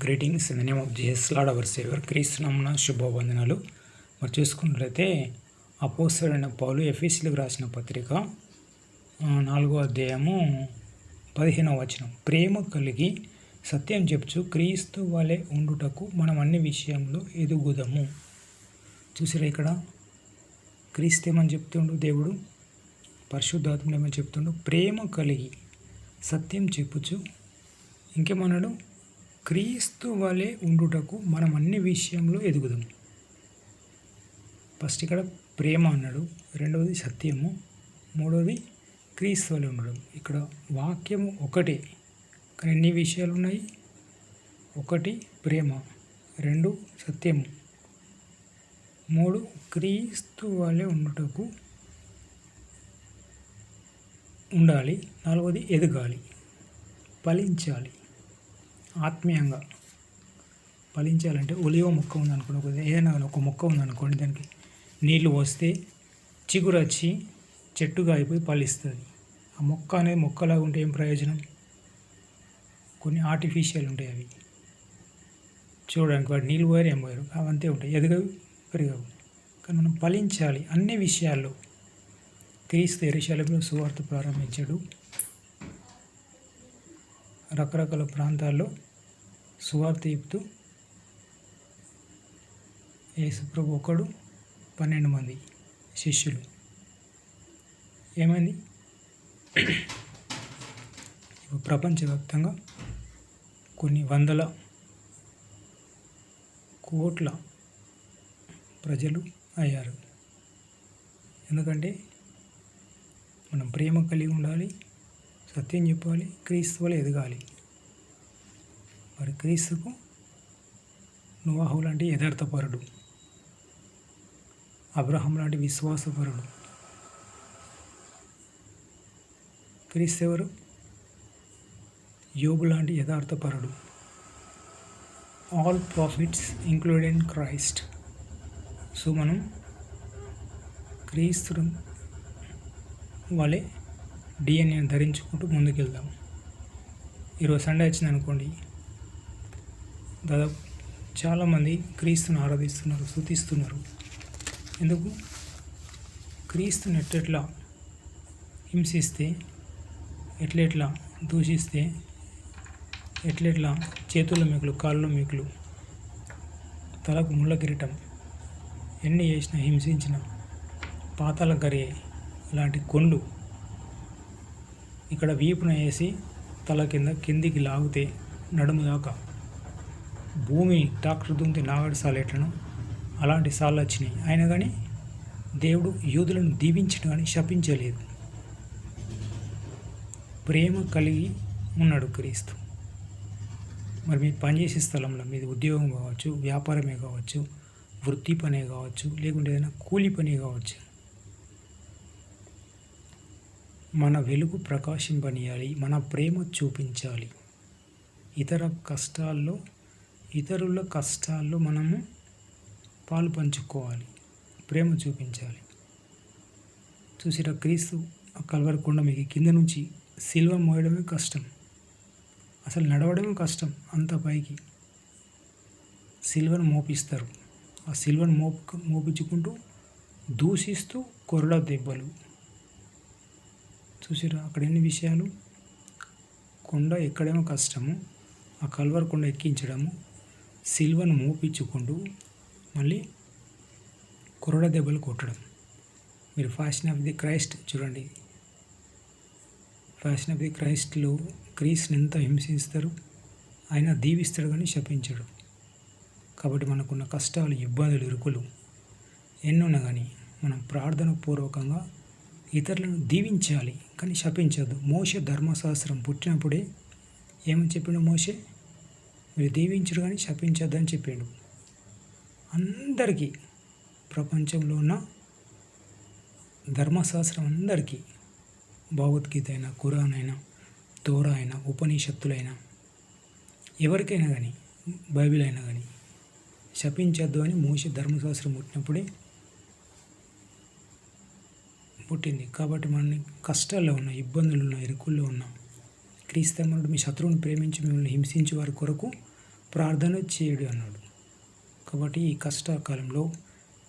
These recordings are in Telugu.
Greetings in the name of Jesus lord our saviour. క్రీస్తు నామమున శుభవందనాలు. మరి చూసుకున్నట్లయితే అపోస్తలుడైన పౌలు ఎఫెసీయులకు రాసిన పత్రిక 4వ అధ్యాయము 15వ వచనం. ప్రేమ కలిగి సత్యం చెప్పుచు క్రీస్తు వలె ఉండుటకు మనం అన్ని విషయంలో ఎదుగుదము. చూసిరా, ఇక్కడ క్రీస్తు ఏమని చెప్తుండు, దేవుడు పరిశుద్ధాత్ముడు ఏమని చెప్తుండు, ప్రేమ కలిగి సత్యం చెప్పుచు ఇంకేమన్నాడు, క్రీస్తు వలె ఉండుటకు మనం అన్ని విషయంలో ఎదుగుదాం. ఫస్ట్ ఇక్కడ ప్రేమ అన్నాడు, రెండవది సత్యము, మూడవది క్రీస్తు వలె ఉండడం. ఇక్కడ వాక్యము ఒకటే కానీ ఎన్ని విషయాలు ఉన్నాయి? ఒకటి ప్రేమ, రెండు సత్యము, మూడు క్రీస్తు వలె ఉండుటకు ఉండాలి, నాలుగవది ఎదగాలి, ఫలించాలి. ఆత్మీయంగా ఫలించాలంటే ఒలివ మొక్క ఉందనుకోండి, ఏదైనా ఒక మొక్క ఉందనుకోండి, దానికి నీళ్ళు వస్తే చిగురొచ్చి చెట్టుగా అయిపోయి ఫలిస్తుంది. ఆ మొక్క అనేది మొక్కలాగా ఉంటే ఏం ప్రయోజనం? కొన్ని ఆర్టిఫిషియల్ ఉంటాయి, అవి చూడడానికి వాటి నీళ్ళు పోయారు ఏం పోయారు అవంతే ఉంటాయి, ఎదగవు పెరగవు. కానీ మనం ఫలించాలి అన్ని విషయాల్లో. క్రీస్తు యెరూషలేములో సువార్త ప్రారంభించాడు, రకరకాల ప్రాంతాల్లో సువార్త చెప్తూ యేసుప్రభు ఒకడు 12 మంది శిష్యులు. ఏమైంది? ప్రపంచవ్యాప్తంగా కొన్ని వందల కోట్ల ప్రజలు అయ్యారు. ఎందుకంటే మనం ప్రేమ కలిగి ఉండాలి, సత్యం చెప్పాలి, క్రీస్తు వలె ఎదగాలి. మరి క్రీస్తుకు నోవాహు లాంటి యథార్థపరుడు, అబ్రహాం లాంటి విశ్వాసపరుడు. క్రీస్తు ఎవరు? యోబు లాంటి యథార్థపరుడు. All prophets included in Christ. So మనం క్రీస్తు వలె డిఎన్ఏని ధరించుకుంటూ ముందుకెళ్దాం. ఈరోజు సండే వచ్చింది అనుకోండి, దాదాపు చాలామంది క్రీస్తుని ఆరాధిస్తున్నారు, స్తుతిస్తున్నారు. ఎందుకు? క్రీస్తుని ఎట్లెట్లా హింసిస్తే, ఎట్లెట్లా దూషిస్తే, ఎట్లెట్లా చేతుల్లో మీకులు, కాళ్ళలో మీకులు, తలకు ముళ్ళ కిరీటం, ఎన్ని చేసినా, హింసించిన, పాతాల గరి లాంటి కొండు ఇక్కడ వీపున వేసి తల కిందికి లాగితే నడుము దాకా భూమి డాక్టర్ దుంతి నాగడి సాలు ఎట్లను అలాంటి సార్లు వచ్చినాయి. అయినా కానీ దేవుడు యూదులను దీవించడం కానీ శపించలేదు. ప్రేమ కలిగి ఉన్నాడు క్రీస్తు. మరి మీరు పనిచేసే స్థలంలో, మీది ఉద్యోగం కావచ్చు, వ్యాపారమే కావచ్చు, వృత్తి పనే కావచ్చు, లేకుంటే ఏదైనా కూలి పని కావచ్చు, మన వెలుగు ప్రకాశింపనీయాలి, మన ప్రేమ చూపించాలి. ఇతరుల కష్టాల్లో మనము పాలు పంచుకోవాలి, ప్రేమ చూపించాలి. చూసిరా, క్రీస్తు కల్వరి కొండ మీకు కింద నుంచి సిలువ మోయడమే కష్టం, అసలు నడవడమే కష్టం. అంత పైకి సిలువను మోపిస్తారు. ఆ సిలువను మోపించుకుంటూ దూషిస్తూ కొరడా దెబ్బలు. చూసిరా, అక్కడ ఎన్ని విషయాలు. కొండ ఎక్కడేమో కష్టము, ఆ కల్వరి కొండ ఎక్కించడము, సిల్వను మోపించుకుంటూ మళ్ళీ కొరడ దెబ్బలు కొట్టడం. మీరు ఫ్యాషన్ ఆఫ్ ది క్రైస్ట్ చూడండి. ఫ్యాషన్ ఆఫ్ ది క్రైస్ట్లో క్రీస్తుని ఎంత హింసిస్తారు, ఆయన దీవిస్తాడు కానీ శపించాడు. కాబట్టి మనకున్న కష్టాలు, ఇబ్బందులు, ఇరుకులు ఎన్నున్నా కానీ మనం ప్రార్థన పూర్వకంగా ఇతరులను దీవించాలి కానీ శపించద్దు. మోషే ధర్మశాస్త్రం పుట్టినప్పుడే ఏమని చెప్పిండు? మోషే, మీరు దీవించడు కానీ శపించద్దు అని చెప్పిండు. అందరికీ, ప్రపంచంలో ఉన్న ధర్మశాస్త్రం అందరికీ, భగవద్గీత అయినా, ఖురాన్ అయినా, తోరా అయినా, ఉపనిషత్తులైనా, ఎవరికైనా కానీ, బైబిల్ అయినా కానీ శపించద్దు అని మోషే ధర్మశాస్త్రం పుట్టినప్పుడే పుట్టింది. కాబట్టి మనని కష్టాల్లో ఉన్న, ఇబ్బందులు ఉన్న, ఇరుకుల్లో ఉన్న క్రీస్తు మీ శత్రువుని ప్రేమించి మిమ్మల్ని హింసించే వారి కొరకు ప్రార్థన చేయడు అన్నాడు. కాబట్టి ఈ కష్టకాలంలో,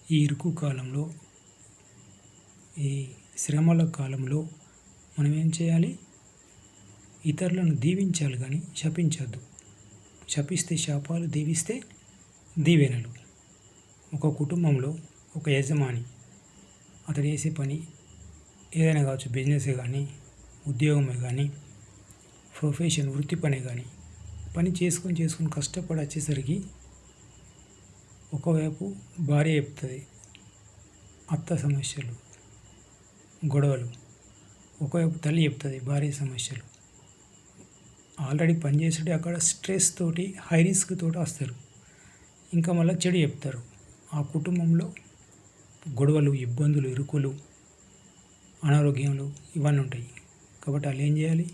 ఈ ఇరుకు కాలంలో, ఈ శ్రమల కాలంలో మనం ఏం చేయాలి? ఇతరులను దీవించాలి కానీ శపించద్దు. శపిస్తే శాపాలు, దీవిస్తే దీవెనలు. ఒక కుటుంబంలో ఒక యజమాని అతడు చేసే పని ఏదైనా కావచ్చు, బిజినెసే కానీ, ఉద్యోగమే కానీ, ప్రొఫెషన్ వృత్తి పనే కానీ, పని చేసుకొని కష్టపడి వచ్చేసరికి ఒకవైపు భార్య చెప్తుంది అత్త సమస్యలు, గొడవలు, ఒకవైపు తల్లి చెప్తుంది భార్య సమస్యలు. ఆల్రెడీ పనిచేసేటి అక్కడ స్ట్రెస్ తోటి, హై రిస్క్ తోటి వస్తారు. ఇంకా మళ్ళీ చెడు చెప్తారు. ఆ కుటుంబంలో గొడవలు, ఇబ్బందులు, ఇరుకులు, అనారోగ్యాలు ఇవన్నీ ఉంటాయి. కాబట్టి వాళ్ళు ఏం చేయాలి?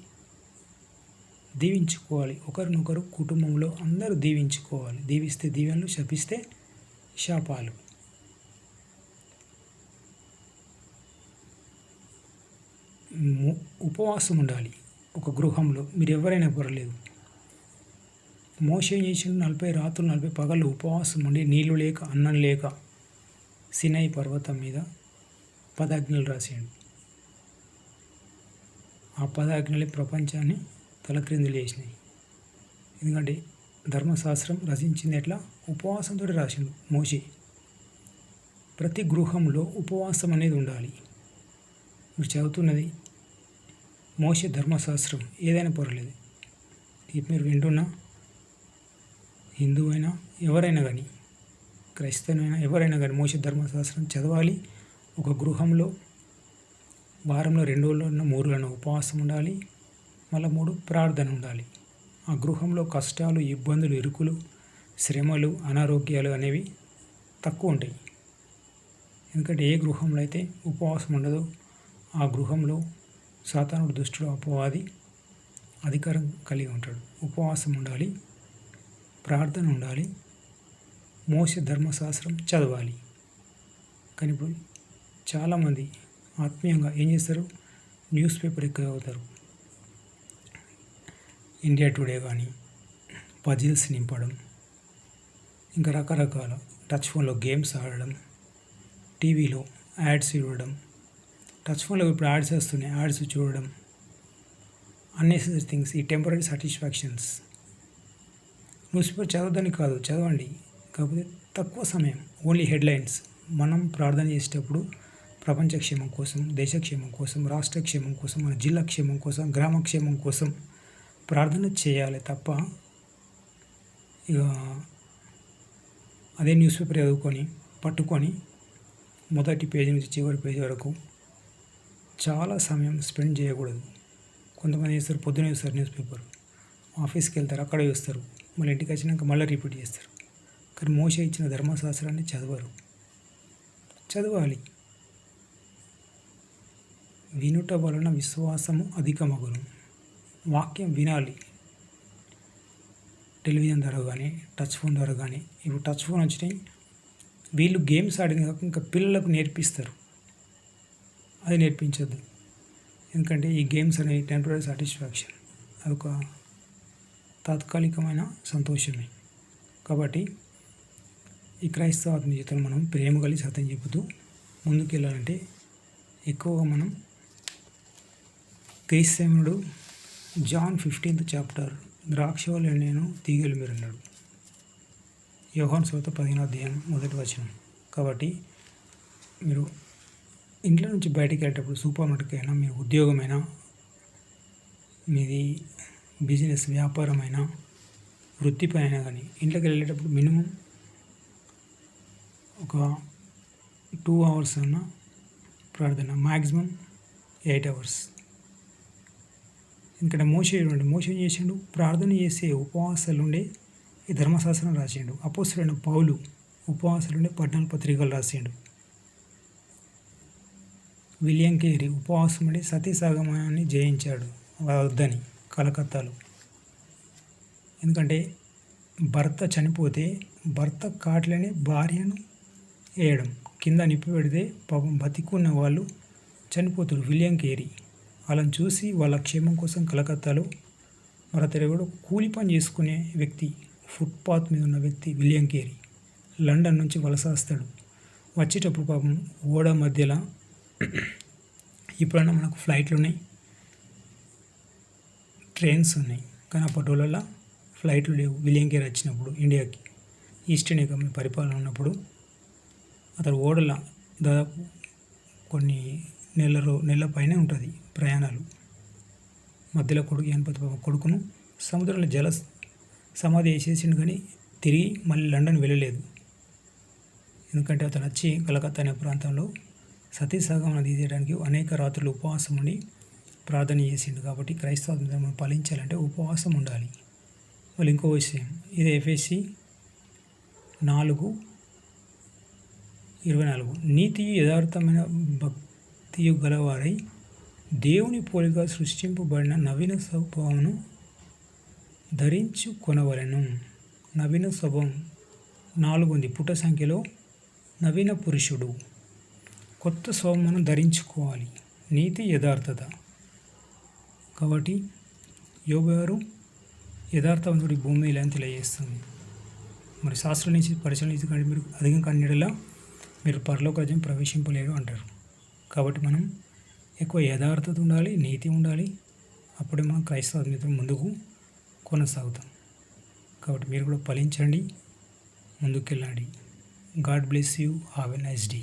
దీవించుకోవాలి. ఒకరినొకరు కుటుంబంలో అందరూ దీవించుకోవాలి. దీవిస్తే దీవెనలు, శపిస్తే శాపాలు. ఉపవాసం ఉండాలి. ఒక గృహంలో మీరు ఎవరైనా పర్లేదు. మోషే చేసిన 40 రాత్రులు 40 పగళ్ళు ఉపవాసం ఉండి నీళ్లు లేక, అన్నం లేక సినై పర్వతం మీద 10 ఆజ్ఞలు రాసాడు. ఆ 10 ఆజ్ఞలే ప్రపంచాన్ని తలక్రిందులు చేసినాయి. ఎందుకంటే ధర్మశాస్త్రం రచించింది ఎట్లా? ఉపవాసంతో రాసిండు మోషే. ప్రతి గృహంలో ఉపవాసం అనేది ఉండాలి. మీరు చదువుతున్నది మోషే ధర్మశాస్త్రం, ఏదైనా పర్వాలేదు. ఇది మీరు వింటున్నా హిందూ అయినా ఎవరైనా కానీ, క్రైస్తవునైనా ఎవరైనా కానీ మోషే ధర్మశాస్త్రం చదవాలి. ఒక గృహంలో వారంలో 2 రోజులన్నా 3 రోజులన్నా ఉపవాసం ఉండాలి. మళ్ళీ 3 ప్రార్థన ఉండాలి. ఆ గృహంలో కష్టాలు, ఇబ్బందులు, ఇరుకులు, శ్రమలు, అనారోగ్యాలు అనేవి తక్కువ ఉంటాయి. ఎందుకంటే ఏ గృహంలో అయితే ఉపవాసం ఉండదో ఆ గృహంలో సాతానుడు, దుష్టుడు, అపవాది అధికారం కలిగి ఉంటాడు. ఉపవాసం ఉండాలి, ప్రార్థన ఉండాలి, మోషే ధర్మశాస్త్రం చదవాలి. కానీ ఇప్పుడు చాలామంది ఆత్మీయంగా ఏం చేస్తారు? న్యూస్ పేపర్ ఎక్కువ చదువుతారు. ఇండియా టుడే కానీ, పజిల్స్ నింపడం, ఇంకా రకరకాల టచ్ ఫోన్లో గేమ్స్ ఆడడం, టీవీలో యాడ్స్ చూడడం, టచ్ ఫోన్లో ఇప్పుడు యాడ్స్ వస్తున్నాయి, యాడ్స్ చూడడం, అన్నెసెసరీ థింగ్స్, ఈ టెంపరీ సాటిస్ఫాక్షన్స్. న్యూస్ పేపర్ చదవద్దని కాదు, చదవండి. కాకపోతే తక్కువ సమయం, ఓన్లీ హెడ్లైన్స్. మనం ప్రార్థన చేసేటప్పుడు ప్రపంచ క్షేమం కోసం, దేశ క్షేమం కోసం, రాష్ట్ర క్షేమం కోసం, మన జిల్లా క్షేమం కోసం, గ్రామ క్షేమం కోసం ప్రార్థన చేయాలి తప్ప ఇక అదే న్యూస్ పేపర్ చదువుకొని పట్టుకొని మొదటి పేజీ నుంచి చివరి పేజీ వరకు చాలా సమయం స్పెండ్ చేయకూడదు. కొంతమంది చేస్తారు, పొద్దున చూస్తారు న్యూస్ పేపర్, ఆఫీస్కి వెళ్తారు, అక్కడ చూస్తారు, మళ్ళీ ఇంటికి వచ్చినాక మళ్ళీ రిపీట్ చేస్తారు. కానీ మోషే ఇచ్చిన ధర్మశాస్త్రాన్ని చదవాలి. వినుట వలన విశ్వాసము అధికమగును. వాక్యం వినాలి. టెలివిజన్ ద్వారా కానీ, టచ్ ఫోన్ ద్వారా కానీ. ఇప్పుడు టచ్ ఫోన్ వచ్చినాయి, వీళ్ళు గేమ్స్ ఆడిన కాక ఇంకా పిల్లలకు నేర్పిస్తారు. అది నేర్పించద్దు. ఎందుకంటే ఈ గేమ్స్ అనేవి టెంపరీ సాటిస్ఫాక్షన్, అదొక తాత్కాలికమైన సంతోషమే. కాబట్టి ఈ క్రైస్తవ ఆత్మీయతను మనం ప్రేమ కలిగి సత్యం చెబుతూ ముందుకెళ్ళాలంటే ఎక్కువగా మనం క్రీస్తుడు జాన్ 15th చాప్టర్ ద్రాక్షవల్లి నేను తీగలు మీరు అన్నాడు. యోహాను సువార్త 15వ అధ్యాయం 1వ వచనం. కాబట్టి మీరు ఇంట్లో నుంచి బయటికి వెళ్ళేటప్పుడు, సూపర్ మార్కెట్కి అయినా, మీ ఉద్యోగమైనా, మీది బిజినెస్ వ్యాపారమైనా, వృత్తిపై అయినా కానీ, ఇంట్లోకి వెళ్ళేటప్పుడు మినిమం ఒక 2 hours అన్న ప్రార్థన, మ్యాక్సిమం 8 hours. ఎందుకంటే మోషే ఏం చేసిండు? ప్రార్థన చేసే ఉపవాసాలుండే ఈ ధర్మశాస్త్రం రాసిండు. అపోస్తలుడైన పౌలు ఉపవాసాలుండే 14 పత్రికలు రాసిండు. విలియం కేరీ ఉపవాసం ఉండి సతీసాగమాన్ని జయించాడు వద్దని కలకత్తాలో. ఎందుకంటే భర్త చనిపోతే భర్త కాట్లని భార్యను వేయడం, కింద నిప్పి పెడితే పాపం బతికున్న వాళ్ళు చనిపోతారు. విలియం కేరీ వాళ్ళని చూసి వాళ్ళ క్షేమం కోసం కలకత్తాలో మరొకరు కూలి పని చేసుకునే వ్యక్తి ఫుట్పాత్ మీద ఉన్న వ్యక్తి విలియం కేరీ లండన్ నుంచి వలస వస్తాడు. వచ్చేటప్పుడు పాపం ఓడ మధ్యలో ఇప్పుడన్నా మనకు ఫ్లైట్లు ఉన్నాయి, ట్రైన్స్ ఉన్నాయి, కానీ అప్పటి రోజులలో ఫ్లైట్లు లేవు. విలియం కేరీ వచ్చినప్పుడు ఇండియాకి ఈస్ట్ ఇండియా కంపెనీ పరిపాలన ఉన్నప్పుడు అతడు ఓడల దాదాపు కొన్ని నెలల పైనే ఉంటుంది ప్రయాణాలు. మధ్యలో కొడుకు గణపతి బాబు కొడుకును సముద్రంలో సమాధి వేసేసిండు, కానీ తిరిగి మళ్ళీ లండన్ వెళ్ళలేదు. ఎందుకంటే అతను వచ్చి కలకత్తా అనే ప్రాంతంలో సతీసహగమనం తీసేయడానికి అనేక రాత్రులు ఉపవాసం ఉండి ప్రార్థన చేసిండు. కాబట్టి క్రైస్తవ ధర్మం పాలించాలంటే ఉపవాసం ఉండాలి. మళ్ళీ ఇంకో విషయం, ఇది ఎఫెసీ 4:24 నీతియు యథార్థమైన భక్తియు గలవారై దేవుని పోలిక సృష్టింపబడిన నవీన స్వభావమును ధరించుకొనవలెను. నవీన స్వభావం 4 ఉంది. పుట్ట సంఖ్యలో నవీన పురుషుడు. కొత్త స్వభావమును ధరించుకోవాలి. నీతి యథార్థత. కాబట్టి యోబు గారు యథార్థవంతుడి భూమి ఇలా తెలియజేస్తుంది. మరి శాస్త్రం నుంచి పరిశీలన నుంచి కానీ మీరు అధికం కన్నడలా మీరు పరలోక రాజ్యం ప్రవేశింపలేరు అంటారు. కాబట్టి మనం ఎక్కువ యథార్థత ఉండాలి, నీతి ఉండాలి. అప్పుడే మనం క్రైస్తవ మిత్రులు ముందుకు కొనసాగుతాం. కాబట్టి మీరు కూడా ఫలించండి, ముందుకెళ్ళండి. God bless you. Have a nice day.